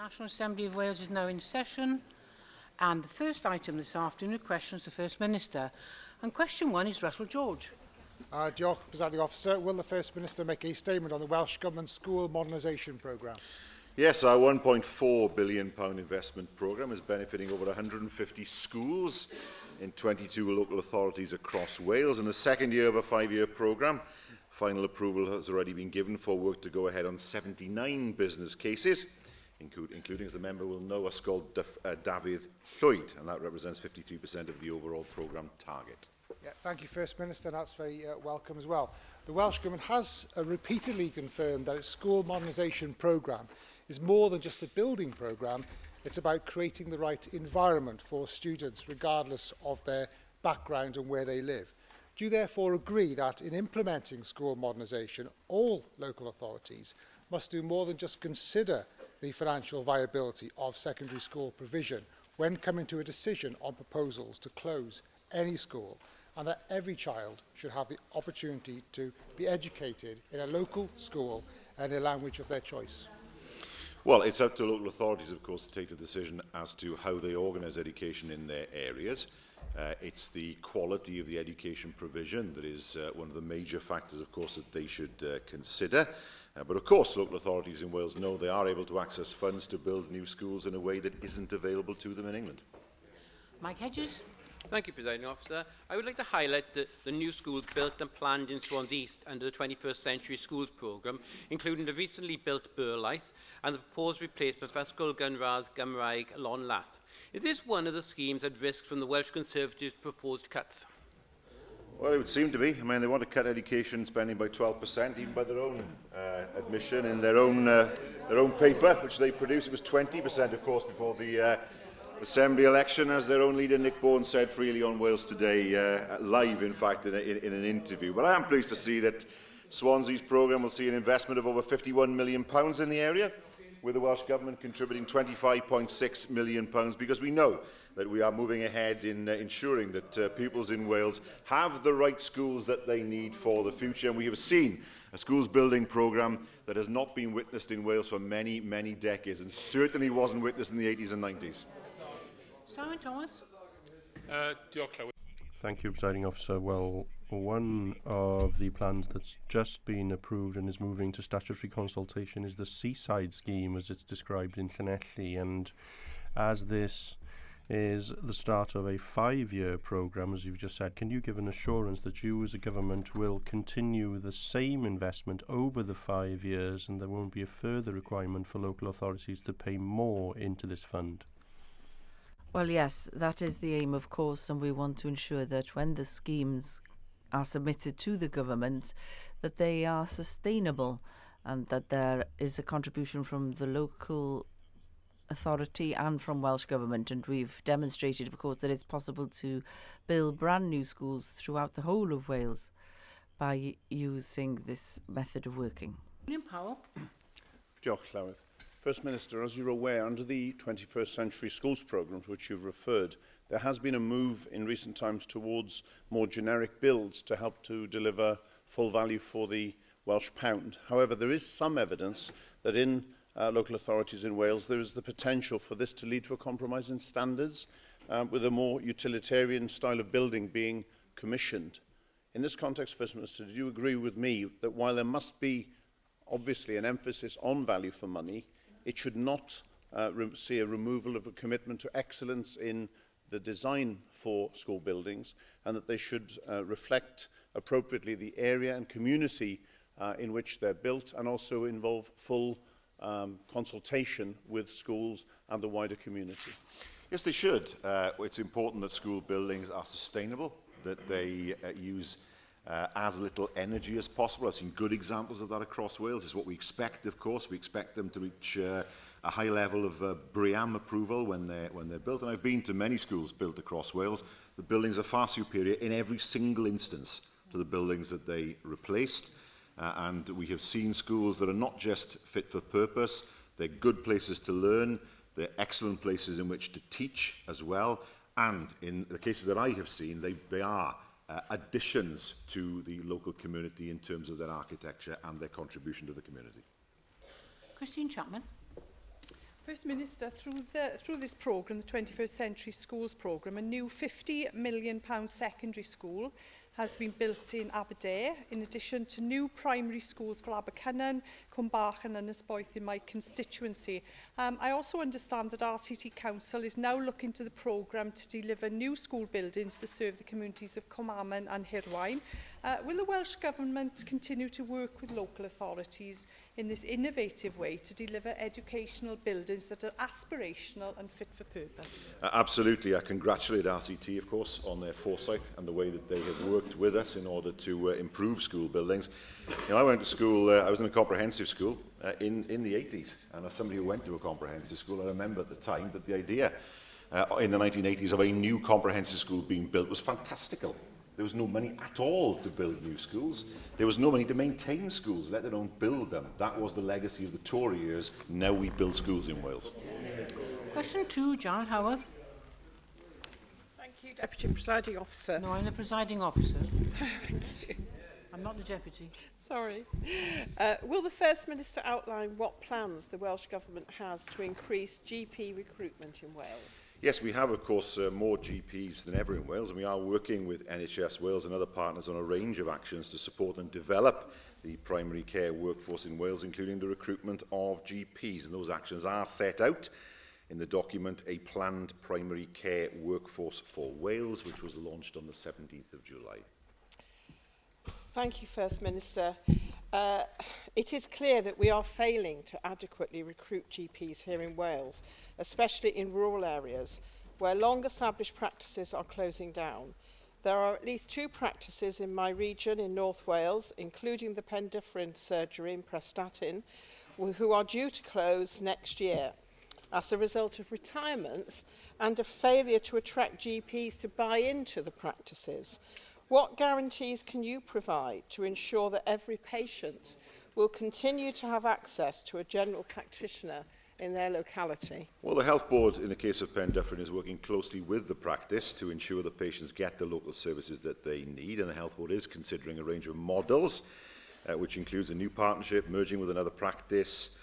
National Assembly of Wales is now in session, and the first item this afternoon are questions to the First Minister. And question 1 is Russell George. Diolch, Presiding Officer. Will the First Minister make a statement on the Welsh Government's school modernisation programme? Yes, our £1.4 billion investment programme is benefiting over 150 schools in 22 local authorities across Wales. In the second year of a 5-year programme, final approval has already been given for work to go ahead on 79 business cases, including, as the member will know, a Ysgol Dafydd Llwyd, and that represents 53% of the overall programme target. Yeah, thank you, First Minister. That's very welcome as well. The Welsh Government has repeatedly confirmed that its school modernisation programme is more than just a building programme. It's about creating the right environment for students, regardless of their background and where they live. Do you therefore agree that in implementing school modernisation, all local authorities must do more than just consider the financial viability of secondary school provision when coming to a decision on proposals to close any school, and that every child should have the opportunity to be educated in a local school and a language of their choice? Well, it's up to local authorities, of course, to take a decision as to how they organise education in their areas. It's the quality of the education provision that is one of the major factors, of course, that they should consider. But of course, local authorities in Wales know they are able to access funds to build new schools in a way that isn't available to them in England. Mike Hedges. Thank you, Presiding Officer. I would like to highlight the new schools built and planned in Swansea East under the 21st Century Schools programme, including the recently built Burlais and the proposed replacement for Ysgol Gynradd Gymraeg Llawn Las. Is this one of the schemes at risk from the Welsh Conservatives' proposed cuts? Well, it would seem to be. I mean, they want to cut education spending by 12%, even by their own admission in their own paper, which they produced. It was 20%, of course, before the Assembly election, as their own leader Nick Bourne said freely on Wales Today, live, in fact, in an interview. But I am pleased to see that Swansea's programme will see an investment of over £51 million in the area, with the Welsh Government contributing £25.6 million, because we know that we are moving ahead in ensuring that pupils in Wales have the right schools that they need for the future. And we have seen a schools building programme that has not been witnessed in Wales for many, many decades, and certainly wasn't witnessed in the 80s and 90s. Simon Thomas. Thank you, Presiding Officer. Well, one of the plans that's just been approved and is moving to statutory consultation is the seaside scheme, as it's described in Llanelli, and as this is the start of a 5-year programme, as you've just said, can you give an assurance that you as a government will continue the same investment over the 5 years and there won't be a further requirement for local authorities to pay more into this fund? Well, yes, that is the aim, of course, and we want to ensure that when the schemes are submitted to the government, that they are sustainable and that there is a contribution from the local authority and from Welsh Government. And we've demonstrated, of course, that it's possible to build brand new schools throughout the whole of Wales by using this method of working. William Powell. Diolch, Llywydd. First Minister, as you're aware, under the 21st Century Schools programme to which you've referred, there has been a move in recent times towards more generic builds to help to deliver full value for the Welsh pound. However, there is some evidence that in local authorities in Wales there is the potential for this to lead to a compromise in standards, with a more utilitarian style of building being commissioned. In this context, First Minister, do you agree with me that while there must be obviously an emphasis on value for money, it should not see a removal of a commitment to excellence in the design for school buildings, and that they should reflect appropriately the area and community in which they're built, and also involve full consultation with schools and the wider community? Yes, they should. It's important that school buildings are sustainable, that they use as little energy as possible. I've seen good examples of that across Wales. It's what we expect, of course. We expect them to reach a high level of BREEAM approval when they're built. And I've been to many schools built across Wales. The buildings are far superior in every single instance to the buildings that they replaced. And we have seen schools that are not just fit for purpose, they're good places to learn, they're excellent places in which to teach as well. And in the cases that I have seen, they are additions to the local community in terms of their architecture and their contribution to the community. Christine Chapman. First Minister, through this programme, the 21st Century Schools programme, a new £50 million secondary school has been built in Aberdare, in addition to new primary schools for Abercynon, Cwmbach and Ynysboeth in my constituency. I also understand that RCT Council is now looking to the programme to deliver new school buildings to serve the communities of Cwmaman and Hirwaun. Will the Welsh Government continue to work with local authorities in this innovative way to deliver educational buildings that are aspirational and fit for purpose? Absolutely. I congratulate RCT, of course, on their foresight and the way that they have worked with us in order to improve school buildings. You know, I went to school, I was in a comprehensive school in the 80s, and as somebody who went to a comprehensive school, I remember at the time that the idea in the 1980s of a new comprehensive school being built was fantastical. There was no money at all to build new schools. There was no money to maintain schools, let alone build them. That was the legacy of the Tory years. Now we build schools in Wales. Question 2, Janet Howarth. Thank you, Deputy Presiding Officer. No, I'm the presiding officer. Thank you. I'm not the deputy. Sorry. Will the First Minister outline what plans the Welsh Government has to increase GP recruitment in Wales? Yes, we have, of course, more GPs than ever in Wales, and we are working with NHS Wales and other partners on a range of actions to support and develop the primary care workforce in Wales, including the recruitment of GPs. And those actions are set out in the document A Planned Primary Care Workforce for Wales, which was launched on the 17th of July. Thank you, First Minister. It is clear that we are failing to adequately recruit GPs here in Wales, especially in rural areas where long-established practices are closing down. There are at least 2 practices in my region in North Wales, including the Pendyffryn surgery in Prestatyn, who are due to close next year as a result of retirements and a failure to attract GPs to buy into the practices. What guarantees can you provide to ensure that every patient will continue to have access to a general practitioner in their locality? Well, the Health Board, in the case of Pendyffryn, is working closely with the practice to ensure that patients get the local services that they need, and the Health Board is considering a range of models, which includes a new partnership, merging with another practice,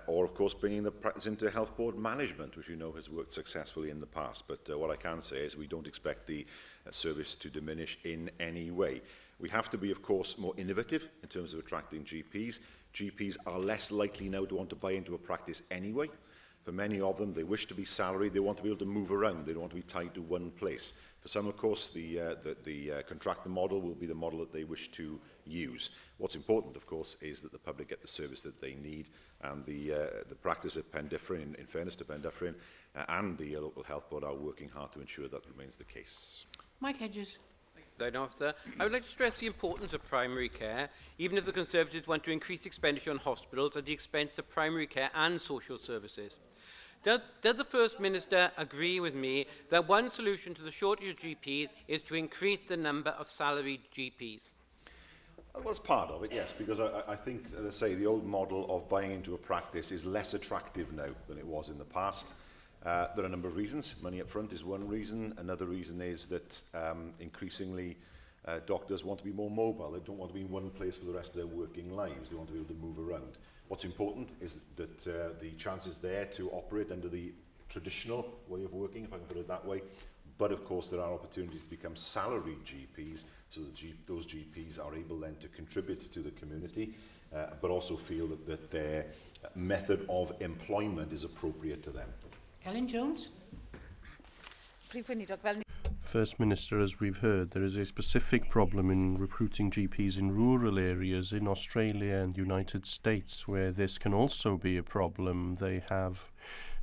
or, of course, bringing the practice into Health Board management, which we know has worked successfully in the past. But what I can say is we don't expect the service to diminish in any way. We have to be, of course, more innovative in terms of attracting GPs. GPs are less likely now to want to buy into a practice anyway. For many of them, they wish to be salaried, they want to be able to move around, they don't want to be tied to one place. For some, of course, the contractor model will be the model that they wish to use. What's important, of course, is that the public get the service that they need, and the practice at Pendyffryn, in fairness to Pendyffryn, and the local health board are working hard to ensure that remains the case. Mike Hedges. Officer, I would like to stress the importance of primary care, even if the Conservatives want to increase expenditure on hospitals at the expense of primary care and social services. Does the First Minister agree with me that one solution to the shortage of GPs is to increase the number of salaried GPs? Well, it's part of it, yes, because I think, as I say, the old model of buying into a practice is less attractive now than it was in the past. There are a number of reasons. Money up front is one reason. Another reason is that increasingly doctors want to be more mobile. They don't want to be in one place for the rest of their working lives. They want to be able to move around. What's important is that the chance is there to operate under the traditional way of working, if I can put it that way. But of course, there are opportunities to become salaried GPs, so that those GPs are able then to contribute to the community, but also feel that their method of employment is appropriate to them. Ellen Jones. Prif Weinidog. First Minister, as we've heard, there is a specific problem in recruiting GPs in rural areas in Australia and the United States, where this can also be a problem. They have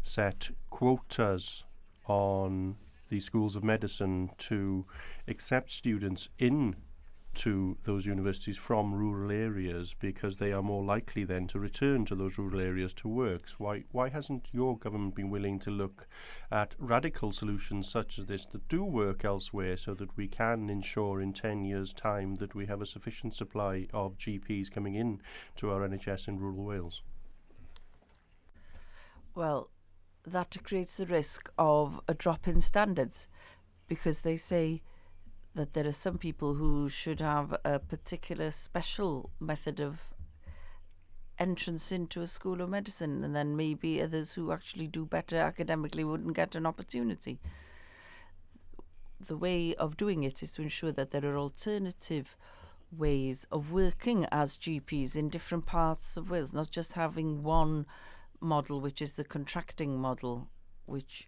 set quotas on the schools of medicine to accept students into those universities from rural areas, because they are more likely then to return to those rural areas to work. So why hasn't your government been willing to look at radical solutions such as this that do work elsewhere, so that we can ensure in 10 years' time that we have a sufficient supply of GPs coming in to our NHS in rural Wales? Well, that creates the risk of a drop in standards, because they say that there are some people who should have a particular special method of entrance into a school of medicine, and then maybe others who actually do better academically wouldn't get an opportunity. The way of doing it is to ensure that there are alternative ways of working as GPs in different parts of Wales, not just having one model, which is the contracting model, which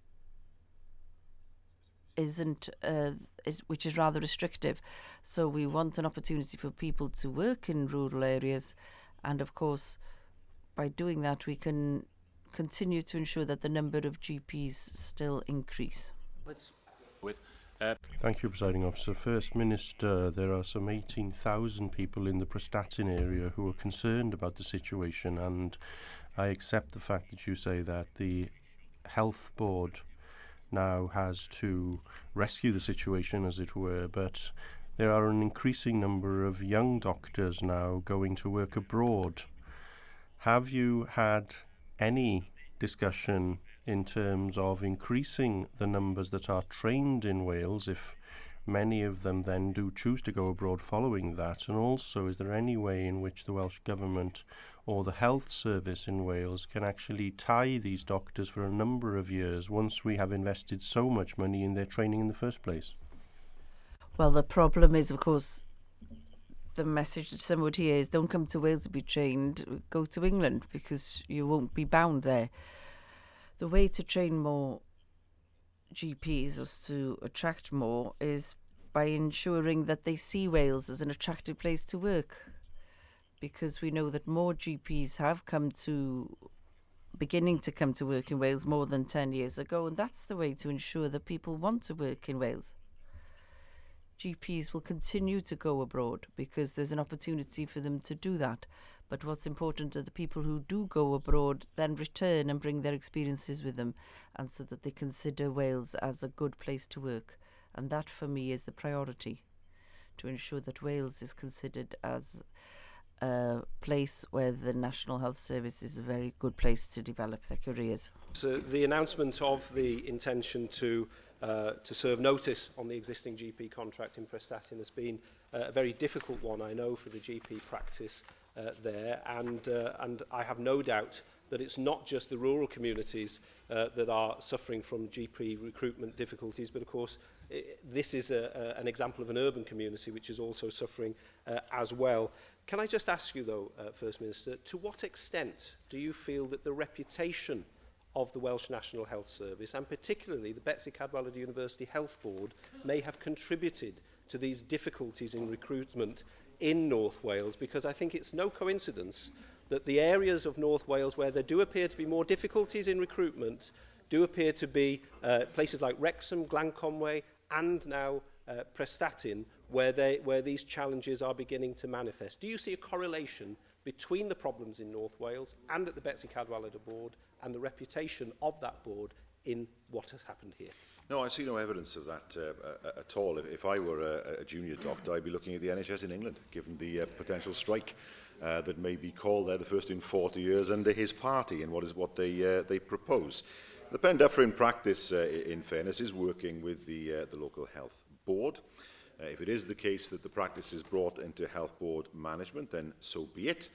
which is rather restrictive. So we want an opportunity for people to work in rural areas, and of course by doing that we can continue to ensure that the number of GPs still increase. Thank you, Presiding Officer. First Minister, there are some 18,000 people in the Prestatyn area who are concerned about the situation, and I accept the fact that you say that the Health Board now has to rescue the situation, as it were, but there are an increasing number of young doctors now going to work abroad. Have you had any discussion in terms of increasing the numbers that are trained in Wales, if many of them then do choose to go abroad following that? And also, is there any way in which the Welsh Government or the health service in Wales can actually tie these doctors for a number of years once we have invested so much money in their training in the first place? Well, the problem is, of course, the message that some would hear is don't come to Wales to be trained, go to England, because you won't be bound there. The way to train more GPs, or to attract more, is by ensuring that they see Wales as an attractive place to work, because we know that more GPs have beginning to come to work in Wales more than 10 years ago, and that's the way to ensure that people want to work in Wales. GPs will continue to go abroad because there's an opportunity for them to do that. But what's important are the people who do go abroad then return and bring their experiences with them, and so that they consider Wales as a good place to work. And that for me is the priority, to ensure that Wales is considered as a place where the National Health Service is a very good place to develop their careers. So the announcement of the intention to serve notice on the existing GP contract in Prestatyn has been a very difficult one, I know, for the GP practice there, and I have no doubt that it's not just the rural communities that are suffering from GP recruitment difficulties, but of course this is an example of an urban community which is also suffering as well. Can I just ask you though, First Minister, to what extent do you feel that the reputation of the Welsh National Health Service, and particularly the Betsy Cadwallader University Health Board, may have contributed to these difficulties in recruitment in North Wales? Because I think it's no coincidence that the areas of North Wales where there do appear to be more difficulties in recruitment do appear to be places like Wrexham, Glanconway, and now Prestatyn, where these challenges are beginning to manifest. Do you see a correlation between the problems in North Wales and at the Betsy Cadwallader Board and the reputation of that board in what has happened here? No, I see no evidence of that at all. If I were a junior doctor, I'd be looking at the NHS in England, given the potential strike that may be called there, the first in 40 years, under his party, and what they propose. The Pen-Dyffryn practice, in fairness, is working with the local health board. If it is the case that the practice is brought into health board management, then so be it.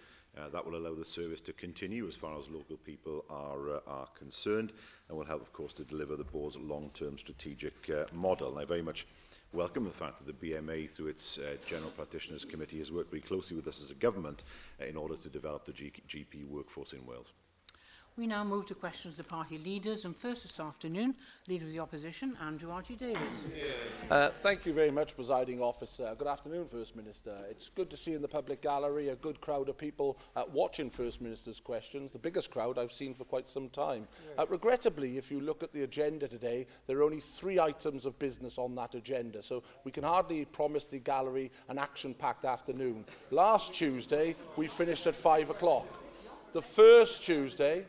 That will allow the service to continue as far as local people are concerned, and will help, of course, to deliver the board's long-term strategic model. And I very much welcome the fact that the BMA, through its General Practitioners Committee, has worked very closely with us as a government in order to develop the GP workforce in Wales. We now move to questions of the party leaders, and first this afternoon, Leader of the Opposition, Andrew R.G. Davies. Thank you very much, Presiding Officer. Good afternoon, First Minister. It's good to see in the public gallery a good crowd of people watching First Minister's questions, the biggest crowd I've seen for quite some time. Regrettably, if you look at the agenda today, there are only 3 items of business on that agenda, so we can hardly promise the gallery an action-packed afternoon. Last Tuesday, we finished at 5 o'clock. The first Tuesday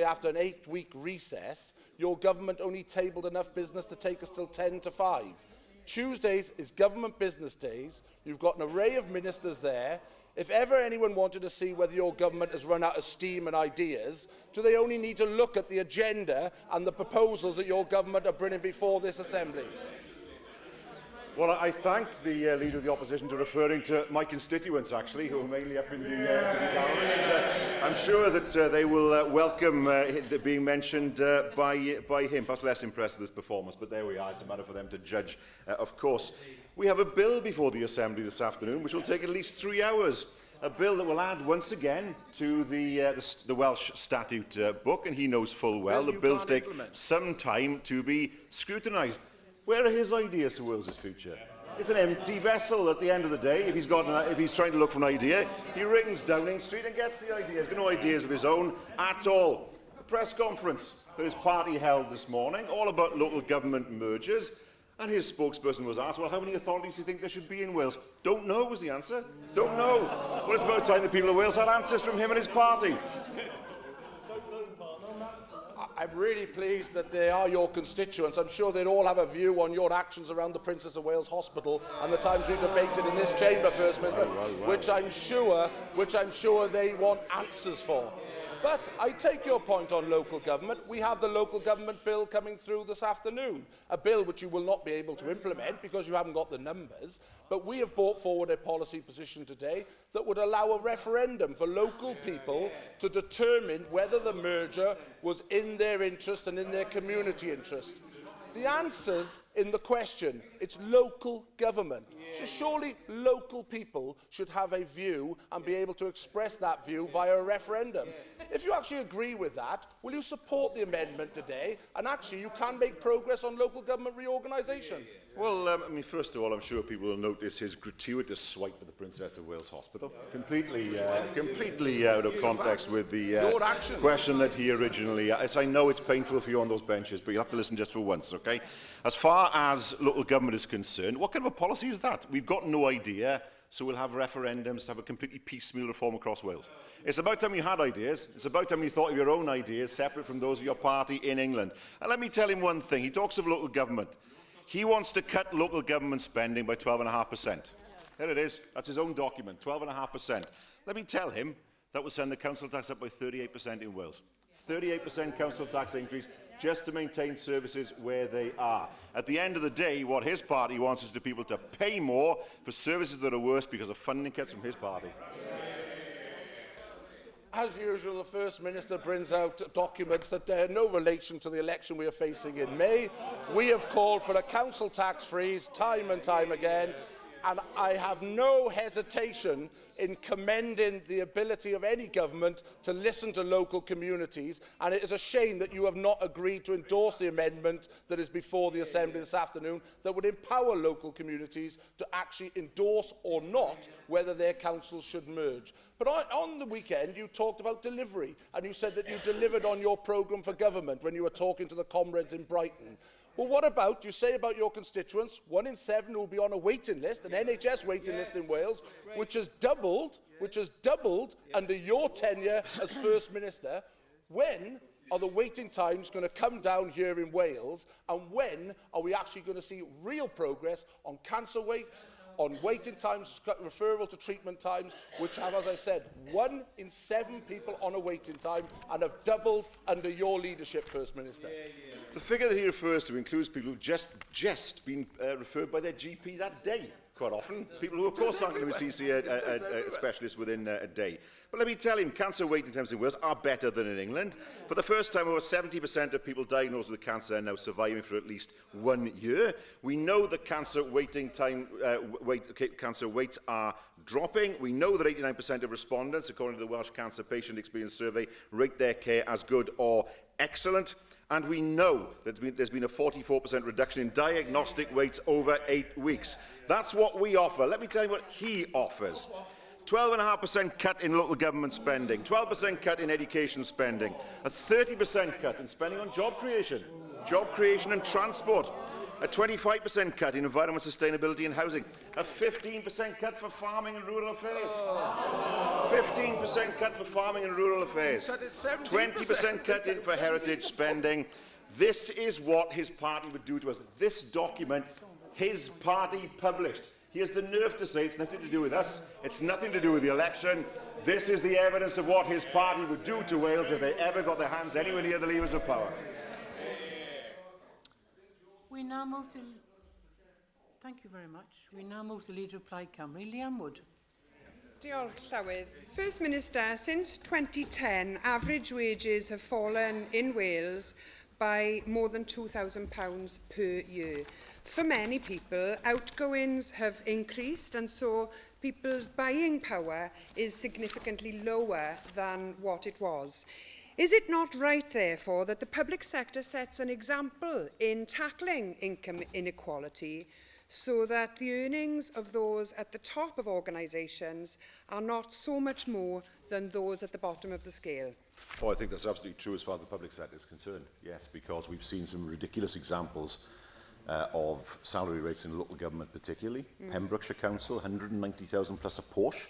after an 8-week recess, your government only tabled enough business to take us till 10 to 5. Tuesdays is government business days. You've got an array of ministers there. If ever anyone wanted to see whether your government has run out of steam and ideas, do they only need to look at the agenda and the proposals that your government are bringing before this Assembly? Well, I thank the Leader of the Opposition for referring to my constituents, actually, who are mainly up in the gallery. And, I'm sure that they will welcome being mentioned by him. Perhaps less impressed with his performance, but there we are. It's a matter for them to judge, of course. We have a bill before the Assembly this afternoon, which will take at least 3 hours. A bill that will add once again to the Welsh Statute book, and he knows full well the bills take some time to be scrutinised. Where are his ideas to Wales's future? It's an empty vessel at the end of the day. If he's trying to look for an idea, he rings Downing Street and gets the idea. He's got no ideas of his own at all. A press conference that his party held this morning, all about local government mergers, and his spokesperson was asked, well, how many authorities do you think there should be in Wales? Don't know was the answer. Don't know. Well, it's about time the people of Wales had answers from him and his party. I'm really pleased that they are your constituents. I'm sure they'd all have a view on your actions around the Princess of Wales Hospital and the times we've debated in this chamber, First Minister, which I'm sure they want answers for. But I take your point on local government. We have the local government bill coming through this afternoon, a bill which you will not be able to implement because you haven't got the numbers. But we have brought forward a policy position today that would allow a referendum for local people to determine whether the merger was in their interest and in their community interest. The answer's in the question. It's local government. So surely local people should have a view and be able to express that view via a referendum. If you actually agree with that, will you support the amendment today? And actually, you can make progress on local government reorganisation. Well, I mean, first of all, I'm sure people will notice his gratuitous swipe at the Princess of Wales Hospital. Completely out of context with the question that he originally asked. I know it's painful for you on those benches, but you have to listen just for once, OK? As far as local government is concerned, what kind of a policy is that? We've got no idea, so we'll have referendums to have a completely piecemeal reform across Wales. It's about time you had ideas. It's about time you thought of your own ideas, separate from those of your party in England. And let me tell him one thing. He talks of local government. He wants to cut local government spending by 12.5%. There it is. That's his own document, 12.5%. Let me tell him that will send the council tax up by 38% in Wales. 38% council tax increase just to maintain services where they are. At the end of the day, what his party wants is the people to pay more for services that are worse because of funding cuts from his party. As usual, the First Minister brings out documents that bear no relation to the election we are facing in May. We have called for a council tax freeze time and time again, and I have no hesitation in commending the ability of any government to listen to local communities, and it is a shame that you have not agreed to endorse the amendment that is before the Assembly this afternoon that would empower local communities to actually endorse or not whether their councils should merge. But on the weekend, you talked about delivery, and you said that you delivered on your programme for government when you were talking to the comrades in Brighton. Well, what about, you say about your constituents, 1 in 7 will be on a waiting list, an NHS waiting list in Wales, which has doubled under your tenure as First Minister. When are the waiting times going to come down here in Wales, and when are we actually going to see real progress on cancer waits, on waiting times, referral to treatment times, which have, as I said, 1 in 7 people on a waiting time and have doubled under your leadership, First Minister? The figure that he refers to includes people who've just been referred by their GP that day. Quite often, people who, of course, aren't going to see a specialist within a day. But let me tell him, cancer waiting times in Wales are better than in England. For the first time, over 70% of people diagnosed with cancer are now surviving for at least 1 year. We know that cancer cancer waits are dropping. We know that 89% of respondents, according to the Welsh Cancer Patient Experience Survey, rate their care as good or excellent. And we know that there's been a 44% reduction in diagnostic waits over 8 weeks. That's what we offer. Let me tell you what he offers. 12.5% cut in local government spending, 12% cut in education spending, a 30% cut in spending on job creation and transport, a 25% cut in environment sustainability and housing, a 15% cut for farming and rural affairs, 15% cut for farming and rural affairs, 20% cut in for heritage spending. This is what his party would do to us. This document, his party published. He has the nerve to say it's nothing to do with us, it's nothing to do with the election. This is the evidence of what his party would do to Wales if they ever got their hands anywhere near the levers of power. We now move to Thank you very much. We now move to the Leader of Plaid Cymru, Leanne Wood. Diolch, Llywydd. First Minister, since 2010, average wages have fallen in Wales by more than £2,000 per year. For many people, outgoings have increased, and so people's buying power is significantly lower than what it was. Is it not right, therefore, that the public sector sets an example in tackling income inequality so that the earnings of those at the top of organisations are not so much more than those at the bottom of the scale? Oh, I think that's absolutely true as far as the public sector is concerned, yes, because we've seen some ridiculous examples of salary rates in local government particularly. Pembrokeshire Council, 190,000 plus a Porsche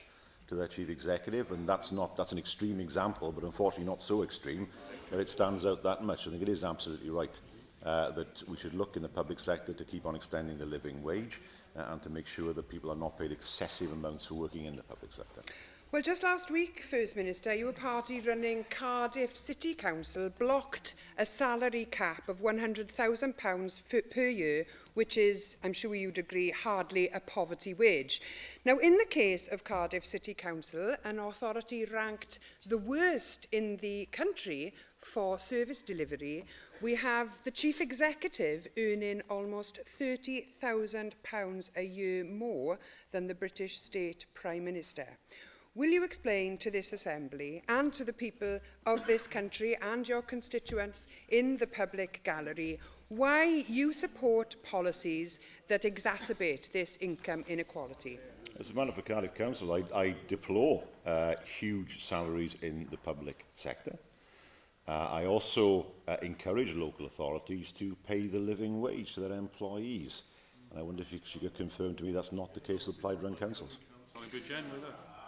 to their chief executive, and that's an extreme example, but unfortunately not so extreme that it stands out that much. I think it is absolutely right that we should look in the public sector to keep on extending the living wage and to make sure that people are not paid excessive amounts for working in the public sector. Well, just last week, First Minister, your party running Cardiff City Council blocked a salary cap of £100,000 per year, which is, I'm sure you'd agree, hardly a poverty wage. Now, in the case of Cardiff City Council, an authority ranked the worst in the country for service delivery, we have the chief executive earning almost £30,000 a year more than the British state prime minister. Will you explain to this Assembly and to the people of this country and your constituents in the public gallery why you support policies that exacerbate this income inequality? As a matter for Cardiff Council, I deplore huge salaries in the public sector. I also encourage local authorities to pay the living wage to their employees. And I wonder if you could confirm to me that's not the case with Plaid-run councils.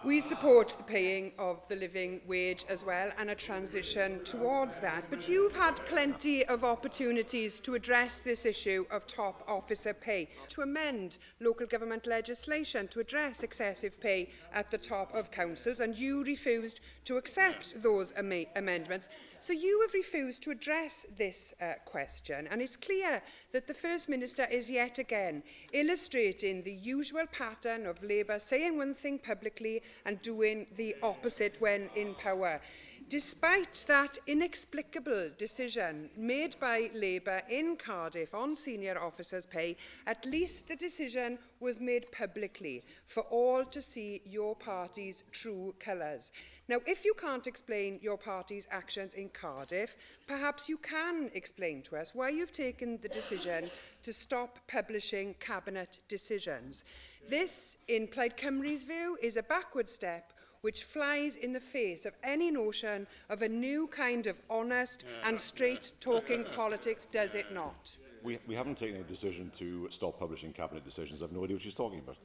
We support the paying of the living wage as well and a transition towards that. But you've had plenty of opportunities to address this issue of top officer pay, to amend local government legislation to address excessive pay at the top of councils, and you refused to accept those amendments. So you have refused to address this question, and it's clear that the First Minister is yet again illustrating the usual pattern of Labour saying one thing publicly and doing the opposite when in power. Despite that inexplicable decision made by Labour in Cardiff on senior officers' pay, at least the decision was made publicly for all to see your party's true colours. Now, if you can't explain your party's actions in Cardiff, perhaps you can explain to us why you've taken the decision to stop publishing cabinet decisions. This, in Plaid Cymru's view, is a backward step which flies in the face of any notion of a new kind of honest and straight-talking politics, does it not? We haven't taken a decision to stop publishing cabinet decisions. I've no idea what she's talking about.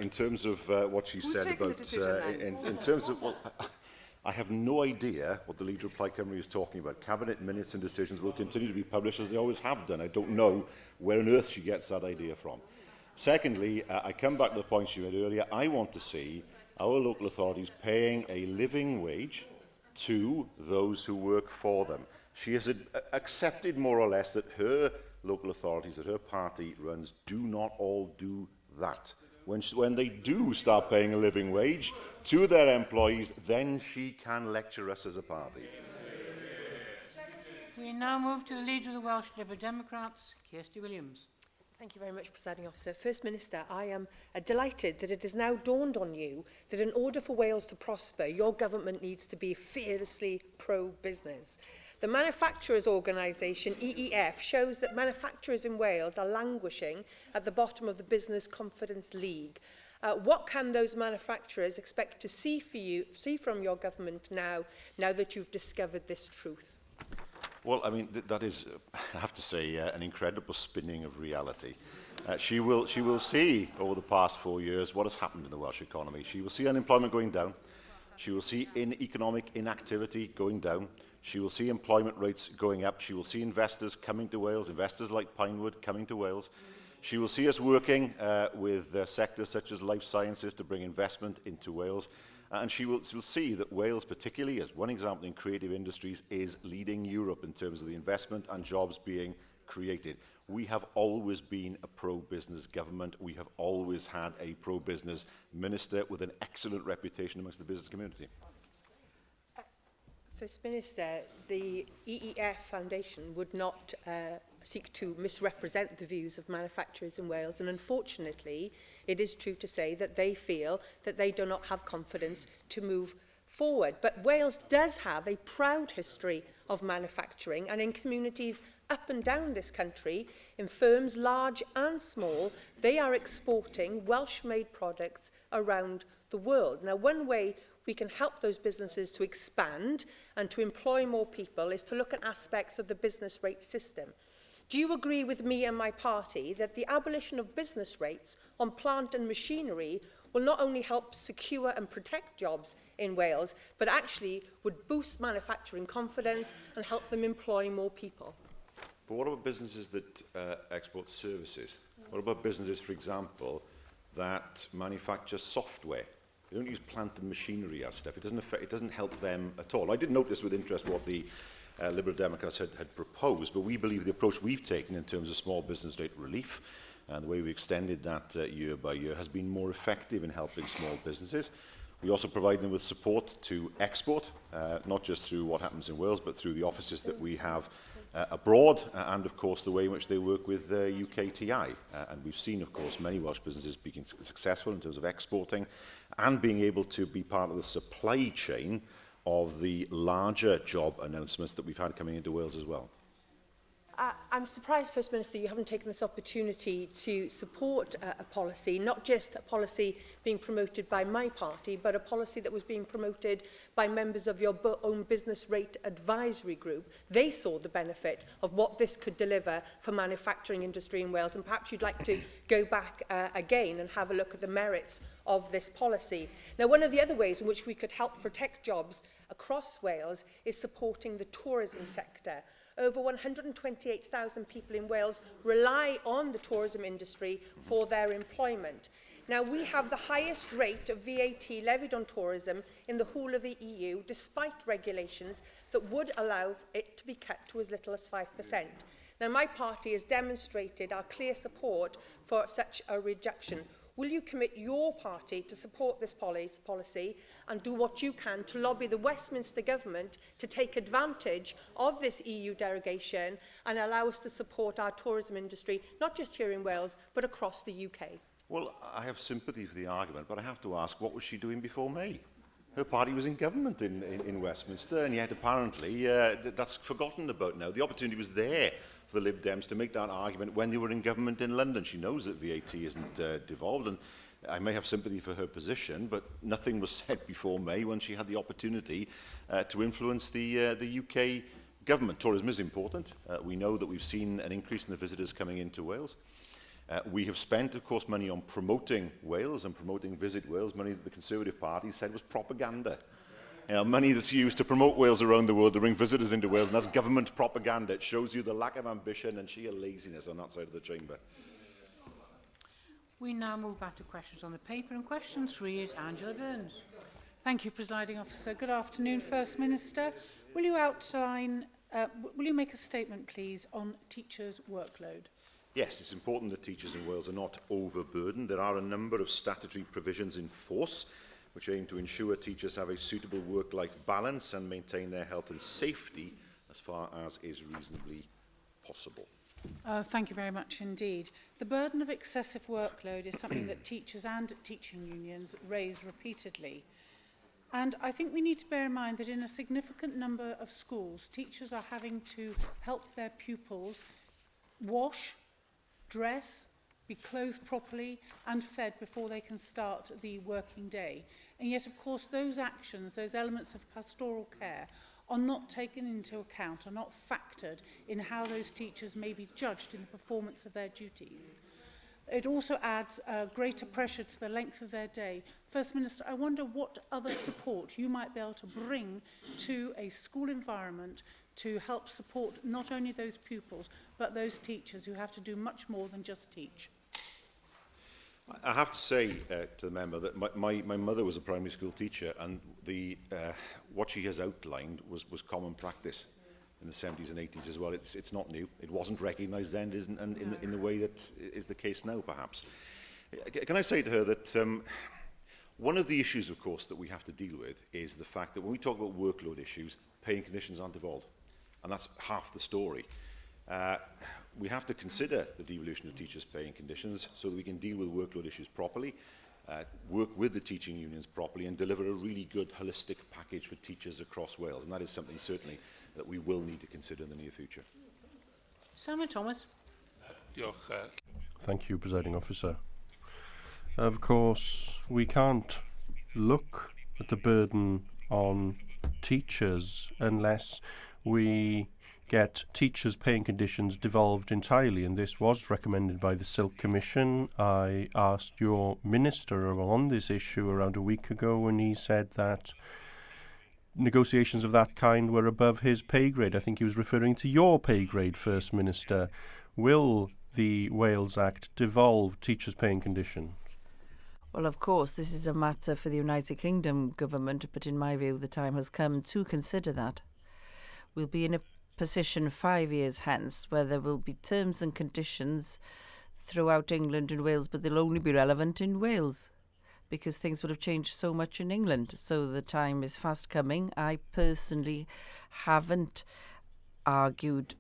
In terms of what she said about... in terms of... Well, I have no idea what the Leader of Plaid Cymru is talking about. Cabinet minutes and decisions will continue to be published as they always have done. I don't know where on earth she gets that idea from. Secondly, I come back to the point she made earlier. I want to see our local authorities paying a living wage to those who work for them. She has accepted more or less that her local authorities, that her party runs, do not all do that. When they do start paying a living wage to their employees, then she can lecture us as a party. We now move to the Leader of the Welsh Liberal Democrats, Kirsty Williams. Thank you very much, Presiding Officer. First Minister, I am delighted that it has now dawned on you that in order for Wales to prosper, your government needs to be fearlessly pro-business. The Manufacturers Organisation, EEF, shows that manufacturers in Wales are languishing at the bottom of the Business Confidence League. What can those manufacturers expect to see from your government now that you've discovered this truth? Well, I mean, that is, I have to say, an incredible spinning of reality. She will see over the past 4 years what has happened in the Welsh economy. She will see unemployment going down. She will see economic inactivity going down. She will see employment rates going up. She will see investors coming to Wales, investors like Pinewood coming to Wales. She will see us working with sectors such as life sciences to bring investment into Wales. And she will see that Wales, particularly as one example in creative industries, is leading Europe in terms of the investment and jobs being created. We have always been a pro-business government. We have always had a pro-business minister with an excellent reputation amongst the business community. First Minister, the EEF Foundation would not seek to misrepresent the views of manufacturers in Wales, and unfortunately it is true to say that they feel that they do not have confidence to move forward. But Wales does have a proud history of manufacturing, and in communities up and down this country, in firms large and small, they are exporting Welsh-made products around the world. Now, one way we can help those businesses to expand and to employ more people is to look at aspects of the business rate system. Do you agree with me and my party that the abolition of business rates on plant and machinery will not only help secure and protect jobs in Wales, but actually would boost manufacturing confidence and help them employ more people? But what about businesses that export services? What about businesses, for example, that manufacture software? They don't use plant and machinery as stuff. It doesn't help them at all. I did notice with interest what the Liberal Democrats had proposed, but we believe the approach we've taken in terms of small business rate relief and the way we extended that year by year has been more effective in helping small businesses. We also provide them with support to export, not just through what happens in Wales, but through the offices that we have abroad, and of course the way in which they work with UKTI. And we've seen, of course, many Welsh businesses being successful in terms of exporting and being able to be part of the supply chain of the larger job announcements that we've had coming into Wales as well. I'm surprised, First Minister, you haven't taken this opportunity to support a policy, not just a policy being promoted by my party, but a policy that was being promoted by members of your own business rate advisory group. They saw the benefit of what this could deliver for manufacturing industry in Wales, and perhaps you'd like to go back again and have a look at the merits of this policy. Now, one of the other ways in which we could help protect jobs across Wales is supporting the tourism sector. Over 128,000 people in Wales rely on the tourism industry for their employment. Now, we have the highest rate of VAT levied on tourism in the whole of the EU, despite regulations that would allow it to be cut to as little as 5%. Now, my party has demonstrated our clear support for such a reduction. Will you commit your party to support this policy and do what you can to lobby the Westminster government to take advantage of this EU derogation and allow us to support our tourism industry, not just here in Wales, but across the UK? Well, I have sympathy for the argument, but I have to ask, what was she doing before me? Her party was in government in Westminster, and yet apparently that's forgotten about now. The opportunity was there for the Lib Dems to make that argument when they were in government in London. She knows that VAT isn't devolved, and I may have sympathy for her position, but nothing was said before May when she had the opportunity to influence the UK government. Tourism is important. We know that we've seen an increase in the visitors coming into Wales. We have spent, of course, money on promoting Wales and promoting Visit Wales, money that the Conservative Party said was propaganda. You know, money that's used to promote Wales around the world, to bring visitors into Wales, and that's government propaganda. It shows you the lack of ambition and sheer laziness on that side of the chamber. We now move back to questions on the paper, and question 3 is Angela Burns. Thank you, Presiding Officer. Good afternoon, First Minister. Will you outline, will you make a statement, please, on teachers' workload? Yes, it's important that teachers in Wales are not overburdened. There are a number of statutory provisions in force which aim to ensure teachers have a suitable work-life balance and maintain their health and safety as far as is reasonably possible. Thank you very much indeed. The burden of excessive workload is something that teachers and teaching unions raise repeatedly. And I think we need to bear in mind that in a significant number of schools, teachers are having to help their pupils wash, dress, be clothed properly and fed before they can start the working day. And yet, of course, those actions, those elements of pastoral care are not taken into account, are not factored in how those teachers may be judged in the performance of their duties. It also adds greater pressure to the length of their day. First Minister, I wonder what other support you might be able to bring to a school environment to help support not only those pupils, but those teachers who have to do much more than just teach. I have to say to the member that my mother was a primary school teacher, and what she has outlined was common practice in the 70s and 80s as well. It's not new. It wasn't recognised then, and in the way that is the case now, perhaps. Can I say to her that one of the issues, of course, that we have to deal with is the fact that when we talk about workload issues, paying conditions aren't devolved, and that's half the story. We have to consider the devolution of teachers' paying conditions so that we can deal with workload issues properly, work with the teaching unions properly, and deliver a really good holistic package for teachers across Wales. And that is something certainly that we will need to consider in the near future. Simon Thomas. Thank you, Presiding Officer. Of course, we can't look at the burden on teachers unless we get teachers' paying conditions devolved entirely, and this was recommended by the Silk Commission. I asked your minister on this issue around a week ago, and he said that negotiations of that kind were above his pay grade. I think he was referring to your pay grade, First Minister. Will the Wales Act devolve teachers' paying conditions? Well, of course, this is a matter for the United Kingdom government, but in my view, the time has come to consider that. We'll be in a position 5 years hence where there will be terms and conditions throughout England and Wales, but they'll only be relevant in Wales because things would have changed so much in England. So the time is fast coming. I personally haven't argued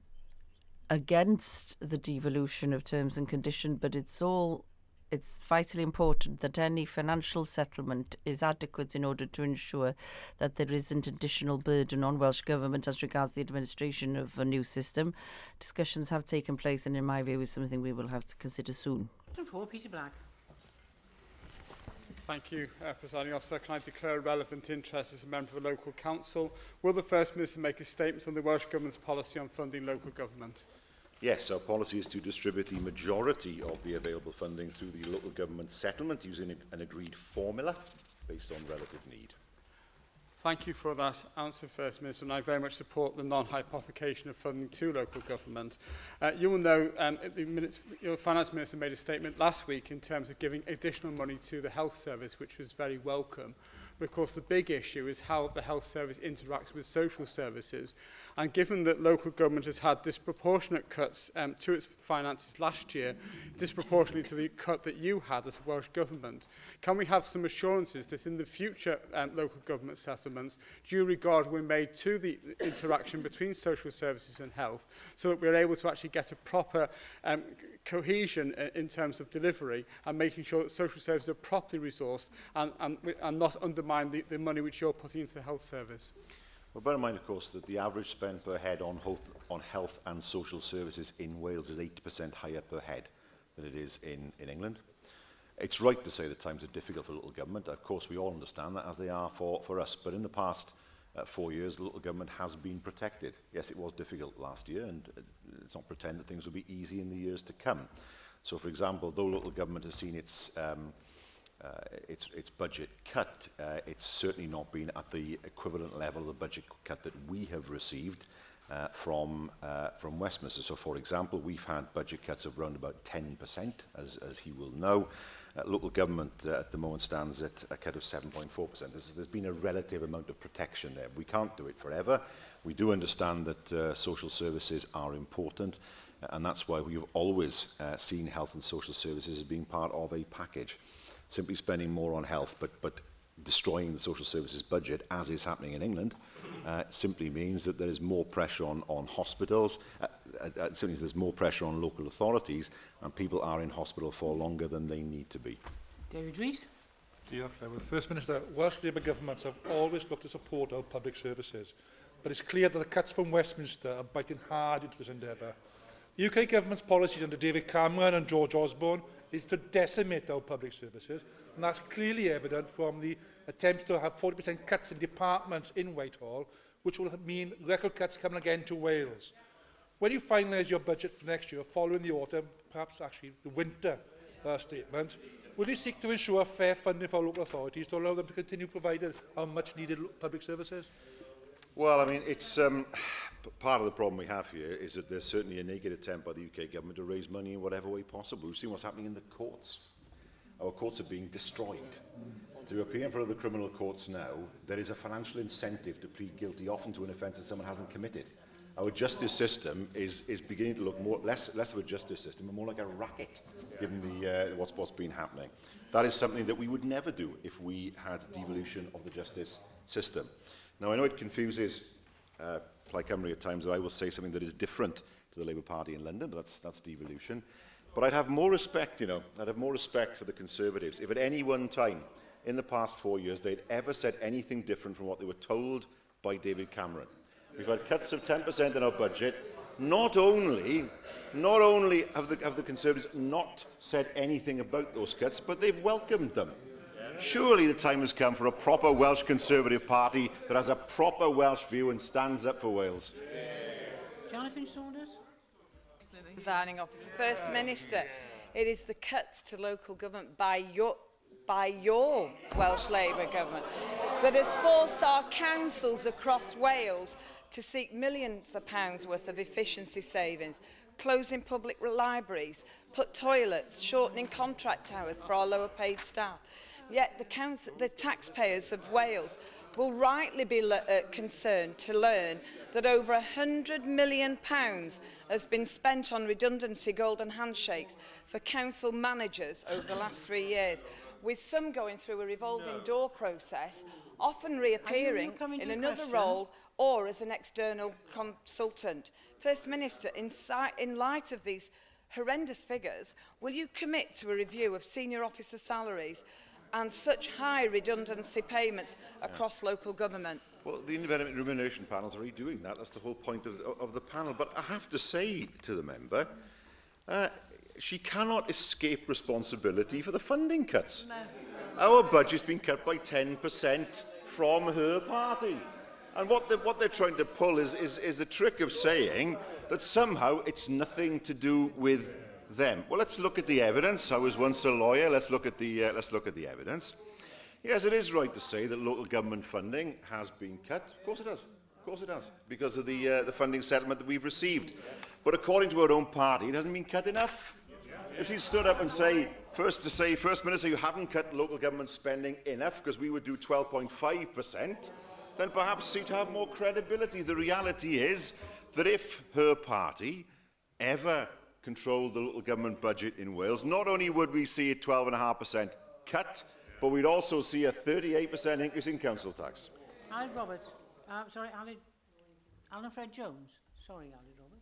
against the devolution of terms and conditions, but it's vitally important that any financial settlement is adequate in order to ensure that there isn't additional burden on Welsh Government as regards the administration of a new system. Discussions have taken place, and in my view is something we will have to consider soon. Peter Black. Thank you, Presiding Officer. Can I declare a relevant interest as a member of a local council? Will the First Minister make a statement on the Welsh Government's policy on funding local government? Yes, our policy is to distribute the majority of the available funding through the local government settlement using an agreed formula based on relative need. Thank you for that answer, First Minister, and I very much support the non-hypothecation of funding to local government. You will know your Finance Minister made a statement last week in terms of giving additional money to the health service, which was very welcome. But of course, the big issue is how the health service interacts with social services. And given that local government has had disproportionate cuts to its finances last year, disproportionately to the cut that you had as Welsh Government, can we have some assurances that in the future local government settlements, due regard will be made to the interaction between social services and health, so that we're able to actually get a proper cohesion in terms of delivery and making sure that social services are properly resourced and not undermine the money which you're putting into the health service? Well, bear in mind, of course, that the average spend per head on health and social services in Wales is 80% higher per head than it is in England. It's right to say that times are difficult for local government. Of course, we all understand that, as they are for us. But in the past 4 years, the local government has been protected. Yes, it was difficult last year, and let's not pretend that things will be easy in the years to come. So, for example, though local government has seen its budget cut, it's certainly not been at the equivalent level of the budget cut that we have received from Westminster. So, for example, we've had budget cuts of around about 10%, as he will know. Local government at the moment stands at a cut of 7.4%. There's been a relative amount of protection there. We can't do it forever. We do understand that social services are important, and that's why we've always seen health and social services as being part of a package. Simply spending more on health but destroying the social services budget, as is happening in England, simply means that there is more pressure on hospitals, certainly there's more pressure on local authorities, and people are in hospital for longer than they need to be. David Rees. First Minister, Welsh Labour governments have always looked to support our public services, but it's clear that the cuts from Westminster are biting hard into this endeavour. The UK government's policies under David Cameron and George Osborne is to decimate our public services, and that's clearly evident from the attempts to have 40% cuts in departments in Whitehall, which will mean record cuts coming again to Wales. When you finalise your budget for next year, following the autumn, perhaps actually the winter statement, will you seek to ensure fair funding for local authorities to allow them to continue providing our much-needed public services? Well, I mean, it's part of the problem we have here is that there's certainly a naked attempt by the UK government to raise money in whatever way possible. We've seen what's happening in the courts. our courts are being destroyed. To appear in front of the criminal courts now, there is a financial incentive to plead guilty, often to an offence that someone hasn't committed. Our justice system is beginning to look less of a justice system and more like a racket, given what's been happening. That is something that we would never do if we had devolution of the justice system. Now, I know it confuses Plaid Cymru at times that I will say something that is different to the Labour Party in London, but that's devolution. But I'd have more respect, I'd have more respect for the Conservatives if at any one time in the past 4 years they'd ever said anything different from what they were told by David Cameron. We've had cuts of 10% in our budget. Not only have the Conservatives not said anything about those cuts, but they've welcomed them. Surely the time has come for a proper Welsh Conservative Party that has a proper Welsh view and stands up for Wales. Jonathan Saunders. Presiding Officer, First Minister, it is the cuts to local government by your Welsh Labour government that has forced our councils across Wales to seek millions of pounds worth of efficiency savings, closing public libraries, put toilets, shortening contract hours for our lower paid staff. Yet the taxpayers of Wales will rightly be concerned to learn that over £100 million has been spent on redundancy golden handshakes for council managers over the last 3 years, with some going through a revolving door process, often reappearing in another role or as an external consultant. First Minister, in light of these horrendous figures, will you commit to a review of senior officer salaries and such high redundancy payments across local government? Well, the independent remuneration panel is already doing that. That's the whole point of the panel. But I have to say to the member, she cannot escape responsibility for the funding cuts. No. Our budget's been cut by 10% from her party. And what they're trying to pull is a trick of saying that somehow it's nothing to do with them. Well, let's look at the evidence. I was once a lawyer. Let's look at the evidence. Yes, it is right to say that local government funding has been cut. Of course it does. Of course it has, because of the funding settlement that we've received. But according to our own party, it hasn't been cut enough. If she stood up and First Minister, you haven't cut local government spending enough because we would do 12.5%, then perhaps she'd have more credibility. The reality is that if her party ever controlled the local government budget in Wales, not only would we see a 12.5% cut, but we'd also see a 38% increase in council tax. Aled Roberts. Alan Fred Jones. Sorry,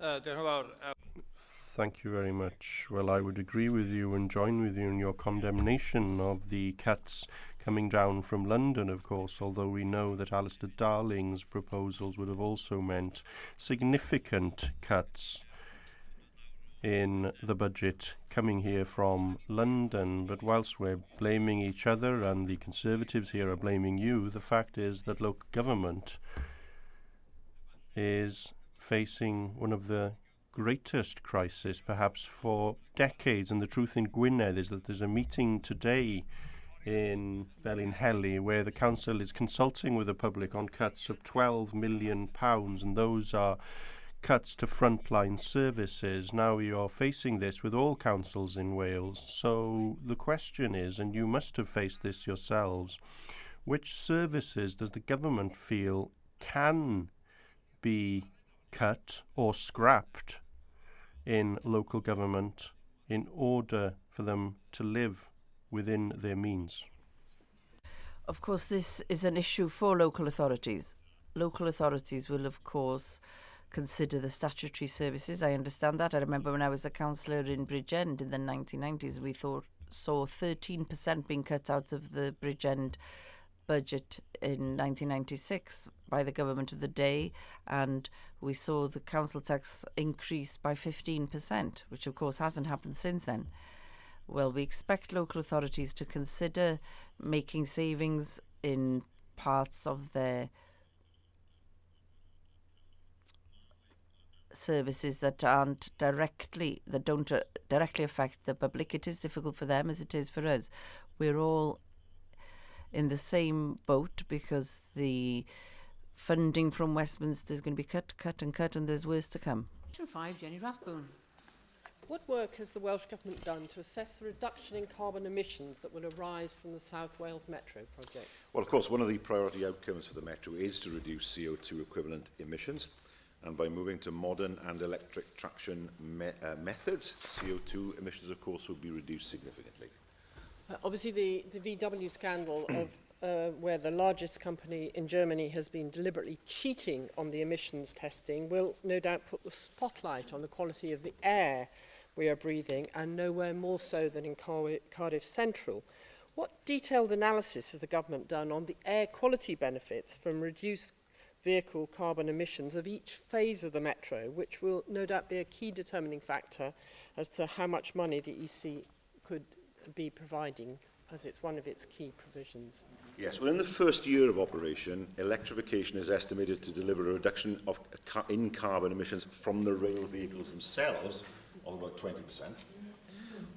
Aled Roberts. Thank you very much. Well, I would agree with you and join with you in your condemnation of the cuts coming down from London, of course, although we know that Alistair Darling's proposals would have also meant significant cuts in the budget coming here from London. But whilst we're blaming each other and the Conservatives here are blaming you, the fact is that local government is facing one of the greatest crisis perhaps for decades, and the truth in Gwynedd is that there's a meeting today in Felinheli where the council is consulting with the public on cuts of £12 million, and those are cuts to frontline services. Now you are facing this with all councils in Wales, so the question is, and you must have faced this yourselves, which services does the government feel can be cut or scrapped in local government in order for them to live within their means? Of course, this is an issue for local authorities. Local authorities will, of course, consider the statutory services. I understand that. I remember when I was a councillor in Bridgend in the 1990s, we saw 13% being cut out of the Bridgend budget in 1996 by the government of the day, and we saw the council tax increase by 15%, which of course hasn't happened since then. Well, we expect local authorities to consider making savings in parts of their services that don't directly affect the public. It is difficult for them as it is for us. We're all in the same boat because the funding from Westminster is going to be cut, and there's worse to come. Question 5, Jenny Rathbone. What work has the Welsh Government done to assess the reduction in carbon emissions that will arise from the South Wales Metro project? Well, of course, one of the priority outcomes for the Metro is to reduce CO2 equivalent emissions. And by moving to modern and electric traction methods, CO2 emissions, of course, will be reduced significantly. Obviously, the VW scandal of where the largest company in Germany has been deliberately cheating on the emissions testing will no doubt put the spotlight on the quality of the air we are breathing, and nowhere more so than in Cardiff Central. What detailed analysis has the government done on the air quality benefits from reduced vehicle carbon emissions of each phase of the Metro, which will no doubt be a key determining factor as to how much money the EC could be providing, as it's one of its key provisions? Yes, well, in the first year of operation, electrification is estimated to deliver a reduction of in carbon emissions from the rail vehicles themselves of about 20%.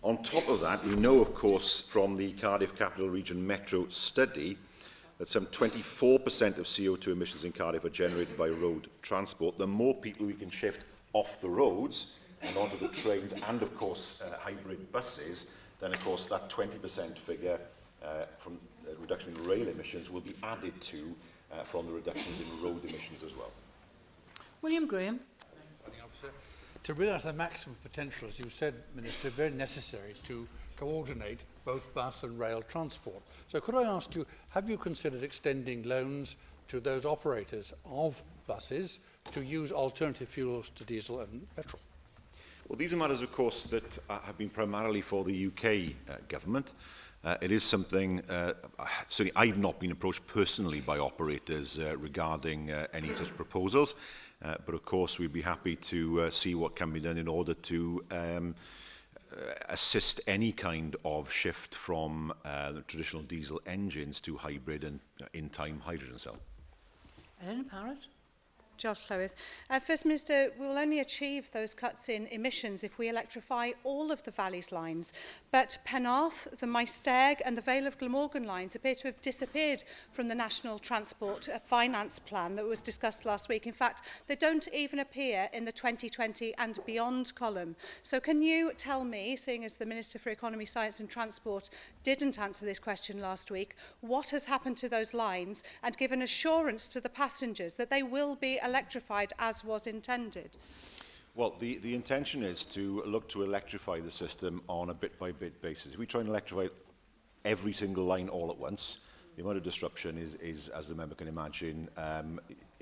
On top of that, we know, of course, from the Cardiff Capital Region Metro study that some 24% of CO2 emissions in Cardiff are generated by road transport. The more people we can shift off the roads and onto the trains and, of course, hybrid buses, then, of course, that 20% figure from reduction in rail emissions will be added to from the reductions in road emissions as well. William Graham. To realise the maximum potential, as you said, Minister, very necessary to coordinate both bus and rail transport. So could I ask you, have you considered extending loans to those operators of buses to use alternative fuels to diesel and petrol? Well, these are matters, of course, that have been primarily for the UK government. It is something, certainly I've not been approached personally by operators regarding any such proposals, but of course we'd be happy to see what can be done in order to assist any kind of shift from the traditional diesel engines to hybrid and in-time hydrogen cell. Ellen Parrott. Josh Lewis. First Minister, we will only achieve those cuts in emissions if we electrify all of the Valleys lines. But Penarth, the Maesteg and the Vale of Glamorgan lines appear to have disappeared from the National Transport Finance Plan that was discussed last week. In fact, they don't even appear in the 2020 and beyond column. So can you tell me, seeing as the Minister for Economy, Science and Transport didn't answer this question last week, what has happened to those lines and give an assurance to the passengers that they will be electrified as was intended? Well, the intention is to look to electrify the system on a bit-by-bit basis. If we try and electrify every single line all at once, the amount of disruption is as the member can imagine,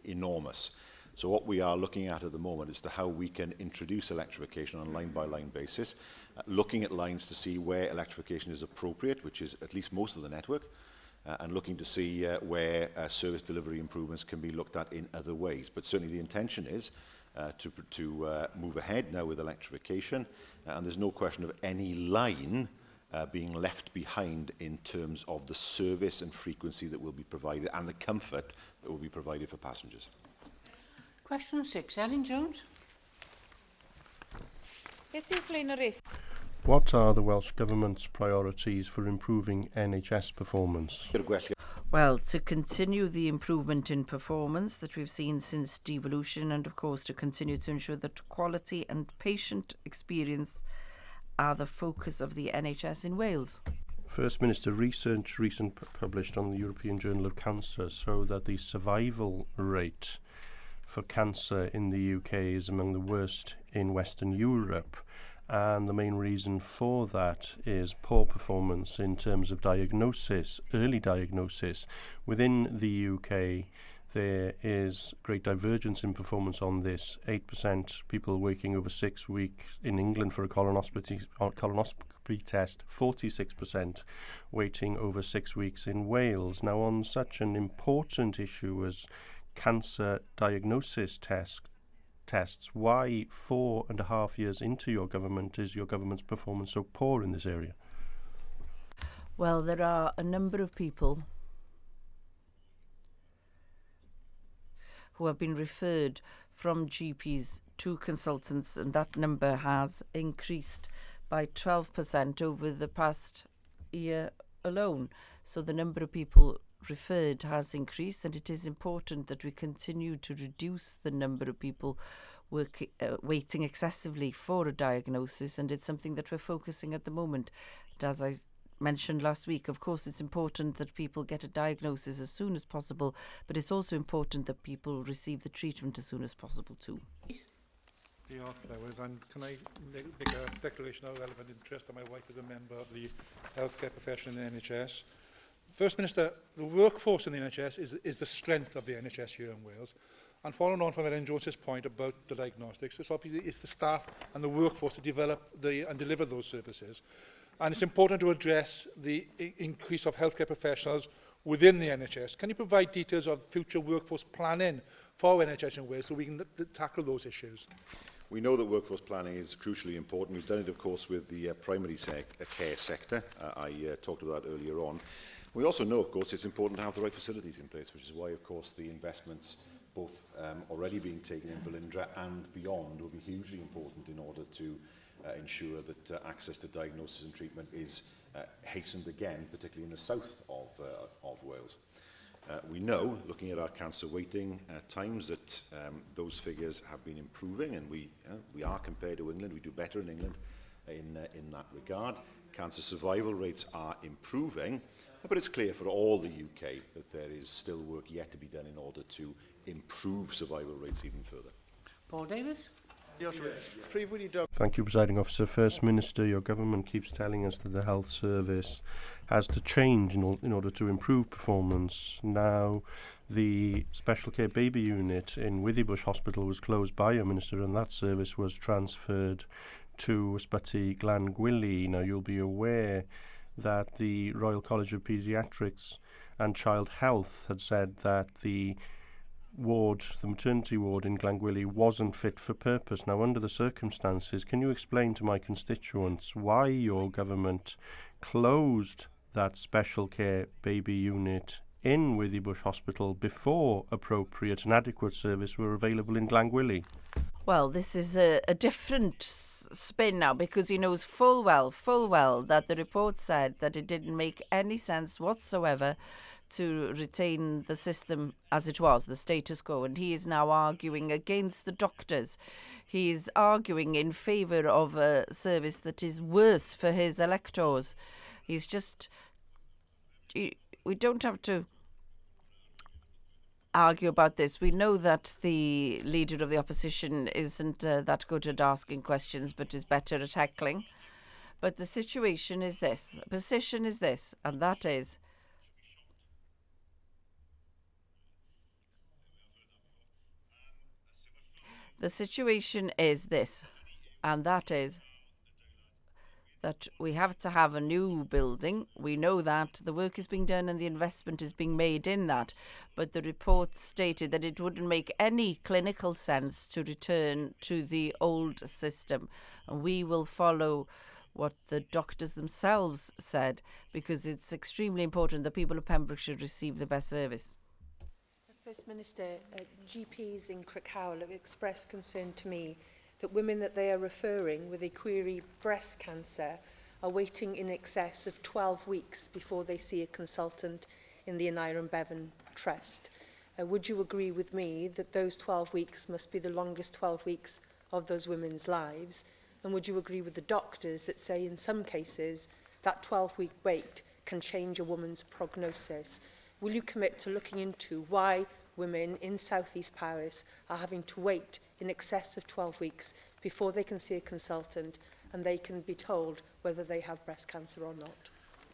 enormous. So what we are looking at the moment is to how we can introduce electrification on a line-by-line basis, looking at lines to see where electrification is appropriate, which is at least most of the network, and looking to see where service delivery improvements can be looked at in other ways. But certainly the intention is to move ahead now with electrification, and there's no question of any line being left behind in terms of the service and frequency that will be provided and the comfort that will be provided for passengers. Question 6, Ellen Jones. What are the Welsh Government's priorities for improving NHS performance? Well, to continue the improvement in performance that we've seen since devolution, and of course to continue to ensure that quality and patient experience are the focus of the NHS in Wales. First Minister, research recently published on the European Journal of Cancer show that the survival rate for cancer in the UK is among the worst in Western Europe. And the main reason for that is poor performance in terms of diagnosis, early diagnosis. Within the UK, there is great divergence in performance on this. 8% people waiting over 6 weeks in England for a colonoscopy test, 46% waiting over 6 weeks in Wales. Now, on such an important issue as cancer diagnosis tests, why 4.5 years into your government is your government's performance so poor in this area? Well, there are a number of people who have been referred from GPs to consultants, and that number has increased by 12% over the past year alone. So the number of people referred has increased, and it is important that we continue to reduce the number of people waiting excessively for a diagnosis, and it's something that we're focusing at the moment. And as I mentioned last week, of course it's important that people get a diagnosis as soon as possible, but it's also important that people receive the treatment as soon as possible too. And can I make a declaration of relevant interest that my wife is a member of the healthcare profession in the NHS? First Minister, the workforce in the NHS is the strength of the NHS here in Wales. And following on from Ellen Jones's point about the diagnostics, it's the staff and the workforce to develop and deliver those services. And it's important to address the increase of healthcare professionals within the NHS. Can you provide details of future workforce planning for NHS in Wales so we can tackle those issues? We know that workforce planning is crucially important. We've done it, of course, with the primary care sector. I talked about that earlier on. We also know, of course, it's important to have the right facilities in place, which is why, of course, the investments both already being taken in Velindre and beyond will be hugely important in order to ensure that access to diagnosis and treatment is hastened again, particularly in the south of Wales. We know, looking at our cancer waiting times, that those figures have been improving, and we are compared to England. We do better in England in that regard. Cancer survival rates are improving, but it's clear for all the UK that there is still work yet to be done in order to improve survival rates even further. Paul Davis. Prif Weinidog. Thank you, Presiding Officer. First Minister, your government keeps telling us that the health service has to change in order to improve performance. Now, the special care baby unit in Withybush Hospital was closed by your minister, and that service was transferred to Ysbyty Glangwili. Now, you'll be aware that the Royal College of Paediatrics and Child Health had said that the maternity ward in Glangwili wasn't fit for purpose. Now, under the circumstances, can you explain to my constituents why your government closed that special care baby unit in Withybush Hospital before appropriate and adequate service were available in Glangwili? Well, this is a different spin now, because he knows full well that the report said that it didn't make any sense whatsoever to retain the system as it was, the status quo, and he is now arguing against the doctors. He is arguing in favour of a service that is worse for his electors. He's just... We don't have to argue about this. We know that the leader of the opposition isn't that good at asking questions, but is better at heckling. But the situation is this, the position is this, and that is the situation is this, and that is that we have to have a new building. We know that the work is being done and the investment is being made in that, but the report stated that it wouldn't make any clinical sense to return to the old system. And we will follow what the doctors themselves said, because it's extremely important that people of Pembrokeshire receive the best service. First Minister, GPs in Crickhowell have expressed concern to me that women that they are referring with a query breast cancer are waiting in excess of 12 weeks before they see a consultant in the Aneurin and Bevan Trust. Would you agree with me that those 12 weeks must be the longest 12 weeks of those women's lives? And would you agree with the doctors that say in some cases that 12-week wait can change a woman's prognosis? Will you commit to looking into why women in South East Paris are having to wait in excess of 12 weeks before they can see a consultant and they can be told whether they have breast cancer or not?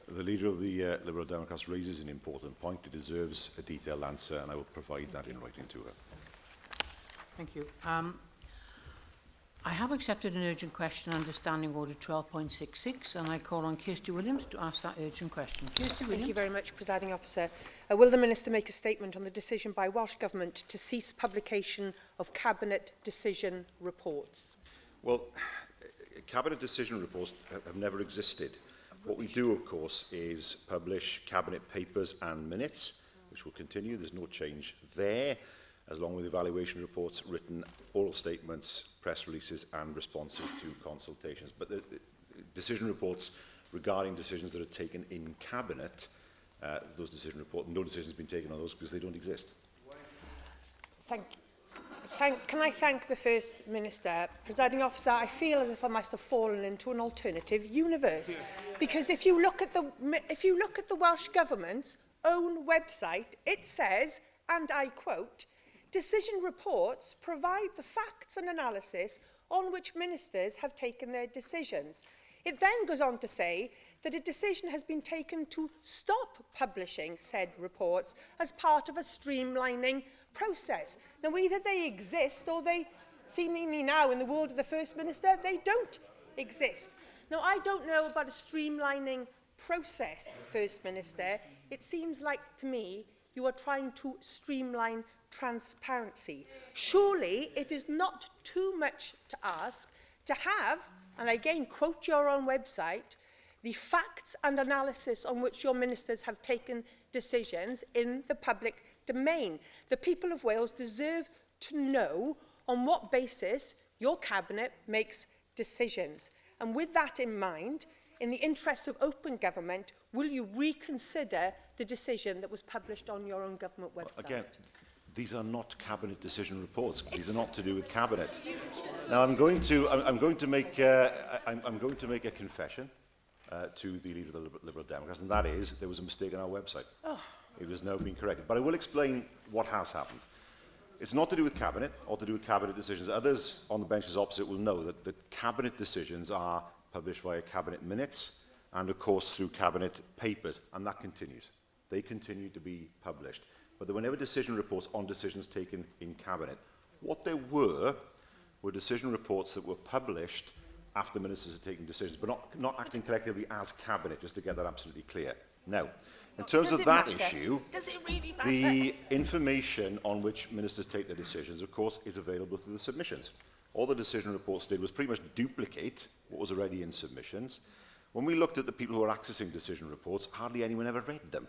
The leader of the Liberal Democrats raises an important point. It deserves a detailed answer, and I will provide that in writing to her. Thank you. I have accepted an urgent question under Standing Order 12.66, and I call on Kirsty Williams to ask that urgent question. Kirsty Williams. Thank you very much, Presiding Officer. Will the Minister make a statement on the decision by Welsh Government to cease publication of Cabinet decision reports? Well, Cabinet decision reports have never existed. What we do, of course, is publish Cabinet papers and minutes, which will continue. There's no change there, as long with evaluation reports, written oral statements, press releases and responses to consultations. But the decision reports regarding decisions that are taken in Cabinet, no decision has been taken on those because they don't exist. Can I thank the First Minister? Presiding Officer, I feel as if I must have fallen into an alternative universe. Because if you look at the Welsh Government's own website, it says, and I quote, "Decision reports provide the facts and analysis on which ministers have taken their decisions." It then goes on to say that a decision has been taken to stop publishing said reports as part of a streamlining process. Now, either they exist or they, seemingly now in the world of the First Minister, they don't exist. Now, I don't know about a streamlining process, First Minister. It seems like to me you are trying to streamline transparency. Surely it is not too much to ask to have, and I again quote your own website, the facts and analysis on which your ministers have taken decisions in the public domain. The people of Wales deserve to know on what basis your cabinet makes decisions. And with that in mind, in the interest of open government, will you reconsider the decision that was published on your own government website? Well, again, these are not cabinet decision reports. These are not to do with cabinet. Now, I'm going to make a confession to the leader of the Liberal Democrats, and that is there was a mistake on our website. Oh. It has now been corrected. But I will explain what has happened. It's not to do with cabinet or to do with cabinet decisions. Others on the benches opposite will know that cabinet decisions are published via cabinet minutes and, of course, through cabinet papers, and that continues. They continue to be published. But there were never decision reports on decisions taken in cabinet. What there were decision reports that were published after ministers had taken decisions, but not acting collectively as cabinet, just to get that absolutely clear. Now, in terms of that issue, the information on which ministers take their decisions, of course, is available through the submissions. All the decision reports did was pretty much duplicate what was already in submissions. When we looked at the people who are accessing decision reports, hardly anyone ever read them.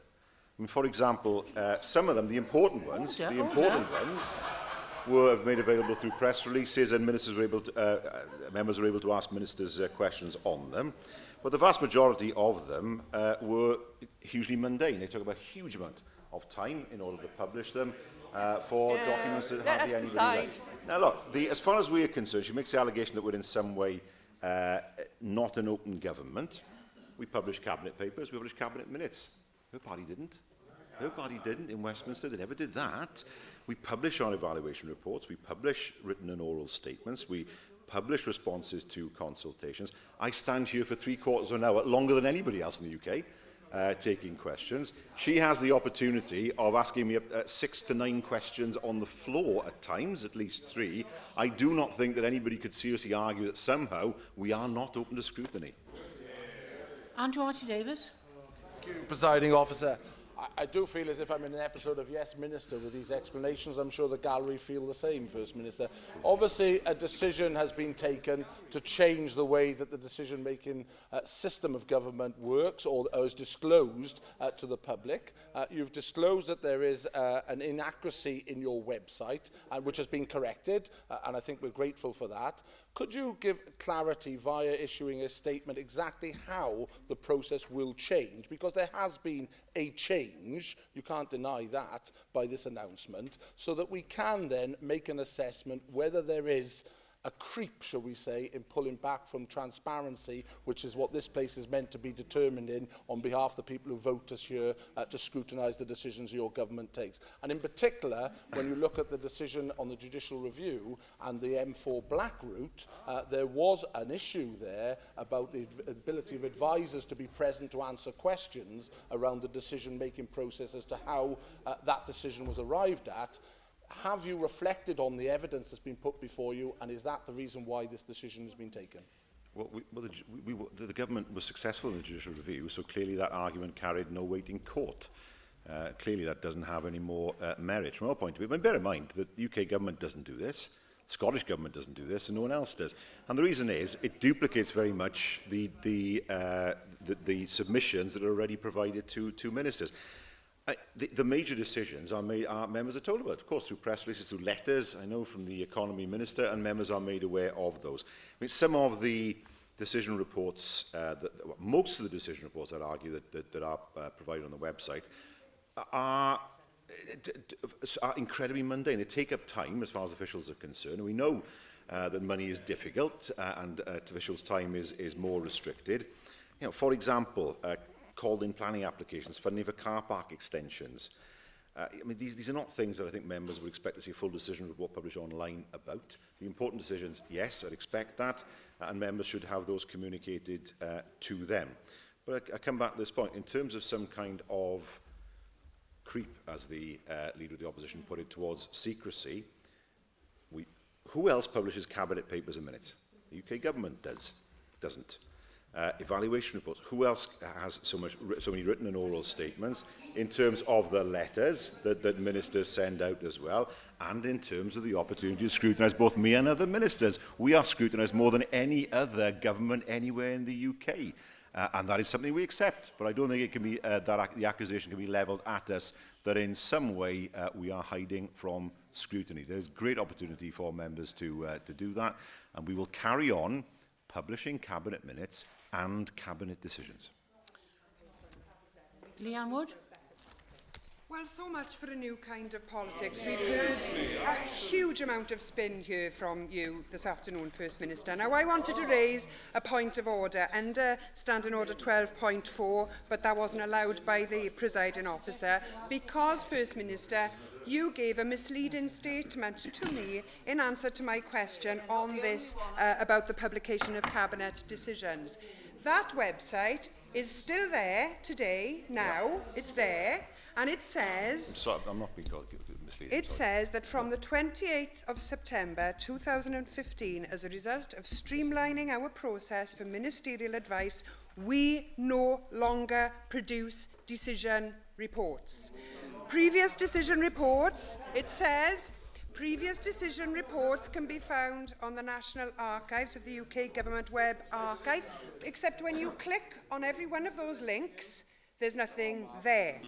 I mean, for example, some of them, the important ones, were made available through press releases, and ministers were able to, members were able to ask ministers questions on them. But the vast majority of them were hugely mundane. They took up a huge amount of time in order to publish them for documents that hardly anybody read. Now, look, as far as we are concerned, she makes the allegation that we're in some way not an open government. We publish cabinet papers, we publish cabinet minutes. Her party didn't. Her party didn't in Westminster. They never did that. We publish our evaluation reports. We publish written and oral statements. We publish responses to consultations. I stand here for 3/4 of an hour, longer than anybody else in the UK, taking questions. She has the opportunity of asking me 6 to 9 questions on the floor at times, at least 3. I do not think that anybody could seriously argue that somehow we are not open to scrutiny. Andrew Archie-Davis. Thank you, Presiding Officer. I do feel as if I'm in an episode of Yes Minister with these explanations. I'm sure the gallery feel the same, First Minister. Obviously, a decision has been taken to change the way that the decision-making system of government works or is disclosed to the public. You've disclosed that there is an inaccuracy in your website, which has been corrected, and I think we're grateful for that. Could you give clarity via issuing a statement exactly how the process will change? Because there has been a change, you can't deny that, by this announcement, so that we can then make an assessment whether there is a creep, shall we say, in pulling back from transparency, which is what this place is meant to be determined in on behalf of the people who vote us here to scrutinise the decisions your government takes. And in particular, when you look at the decision on the judicial review and the M4 Black route, there was an issue there about the ability of advisers to be present to answer questions around the decision-making process as to how that decision was arrived at. Have you reflected on the evidence that's been put before you, and is that the reason why this decision has been taken? Well, the government was successful in the judicial review, so clearly that argument carried no weight in court. Clearly that doesn't have any more merit from our point of view. But bear in mind that the UK government doesn't do this, the Scottish government doesn't do this, and no one else does. And the reason is it duplicates very much the submissions that are already provided to ministers. The major decisions are made, members are told about, of course, through press releases, through letters, I know, from the Economy Minister, and members are made aware of those. I mean, some of the decision reports, most of the decision reports, I'd argue, that are provided on the website, are are incredibly mundane. They take up time as far as officials are concerned. We know that money is difficult and officials' time is more restricted. You know, for example, called-in planning applications, funding for car park extensions. I mean, these are not things that I think members would expect to see a full decision report published online about. The important decisions, yes, I'd expect that, and members should have those communicated to them. But I come back to this point. In terms of some kind of creep, as the Leader of the Opposition put it, towards secrecy, who else publishes cabinet papers and minutes? The UK government doesn't. Evaluation reports. Who else has so many written and oral statements in terms of the letters that ministers send out as well, and in terms of the opportunity to scrutinise both me and other ministers? We are scrutinised more than any other government anywhere in the UK. And that is something we accept, but I don't think it can be that the accusation can be levelled at us that in some way we are hiding from scrutiny. There's great opportunity for members to do that, and we will carry on publishing cabinet minutes and cabinet decisions. Leanne Wood. Well, so much for a new kind of politics. We've heard a huge amount of spin here from you this afternoon, First Minister. Now, I wanted to raise a point of order under Standing Order 12.4, but that wasn't allowed by the presiding officer because, First Minister, you gave a misleading statement to me in answer to my question on this about the publication of cabinet decisions. That website is still there today, now, it's there. And it says, sorry, I'm not being misleading. It says that from the 28th of September 2015, as a result of streamlining our process for ministerial advice, we no longer produce decision reports. Previous decision reports, it says, previous decision reports can be found on the National Archives of the UK Government Web Archive, except when you click on every one of those links, there's nothing there.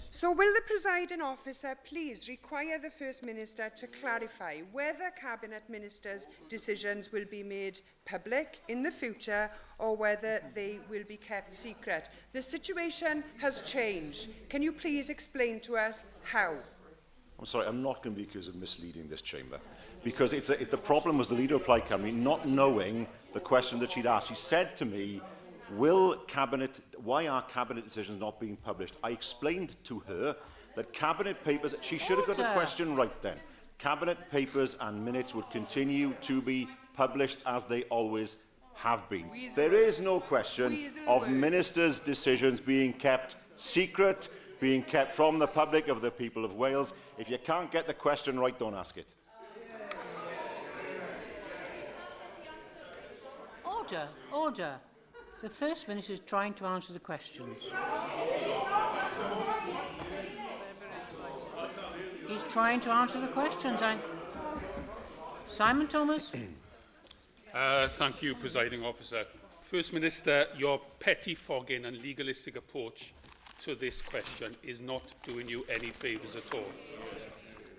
So will the presiding officer please require the First Minister to clarify whether Cabinet Ministers' decisions will be made public in the future or whether they will be kept secret? The situation has changed. Can you please explain to us how? I'm sorry, I'm not going to be accused of misleading this chamber, because the problem was the Leader of Plaid Cymru not knowing the question that she'd asked. She said to me, why are cabinet decisions not being published? I explained to her that cabinet papers, she should have got the question right then. Cabinet papers and minutes would continue to be published as they always have been. There is no question of ministers' decisions being kept secret, being kept from the public of the people of Wales. If you can't get the question right, don't ask it. Order, order. The First Minister is trying to answer the questions. He's trying to answer the questions. Simon Thomas. Thank you, Presiding Officer. First Minister, your pettifogging and legalistic approach to this question is not doing you any favours at all.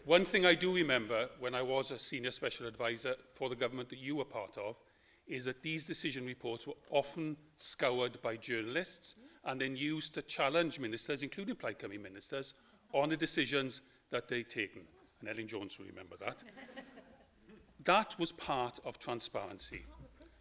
One thing I do remember when I was a senior special advisor for the government that you were part of is that these decision reports were often scoured by journalists and then used to challenge ministers, including Plaid Cymru ministers, on the decisions that they'd taken. And Elin Jones will remember that. That was part of transparency.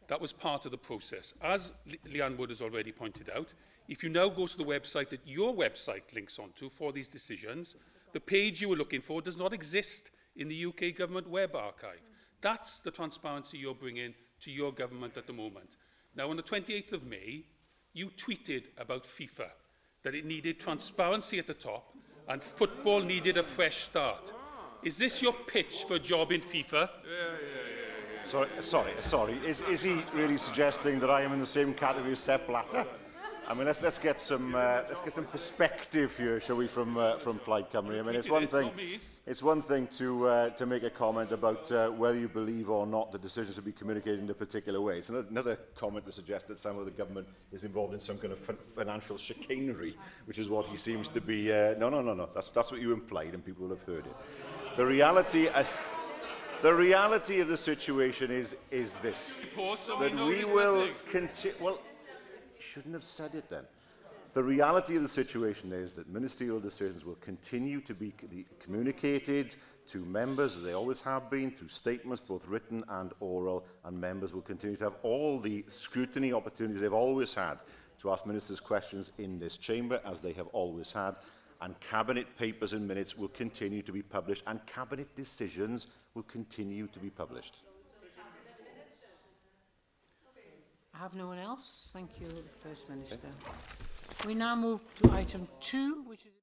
That was part of the process. As Leanne Wood has already pointed out, if you now go to the website that your website links onto for these decisions, the page you were looking for does not exist in the UK Government Web Archive. That's the transparency you're bringing to your government at the moment. Now, on the 28th of May, you tweeted about FIFA, that it needed transparency at the top and football needed a fresh start. Is this your pitch for a job in FIFA? Sorry. Is he really suggesting that I am in the same category as Sepp Blatter? I mean, let's get some perspective here, shall we, from Plaid Cymru. I mean, it's one thing to make a comment about whether you believe or not the decisions will be communicated in a particular way. It's another comment to suggest that somehow the government is involved in some kind of financial chicanery, which is what he seems to be. No. That's what you implied, and people will have heard it. The reality of the situation is this: that we will continue. Well, shouldn't have said it then. The reality of the situation is that ministerial decisions will continue to be communicated to members, as they always have been, through statements, both written and oral, and members will continue to have all the scrutiny opportunities they've always had to ask ministers questions in this chamber, as they have always had, and cabinet papers and minutes will continue to be published, and cabinet decisions will continue to be published. I have no one else. Thank you, First Minister. We now move to item 2, which is...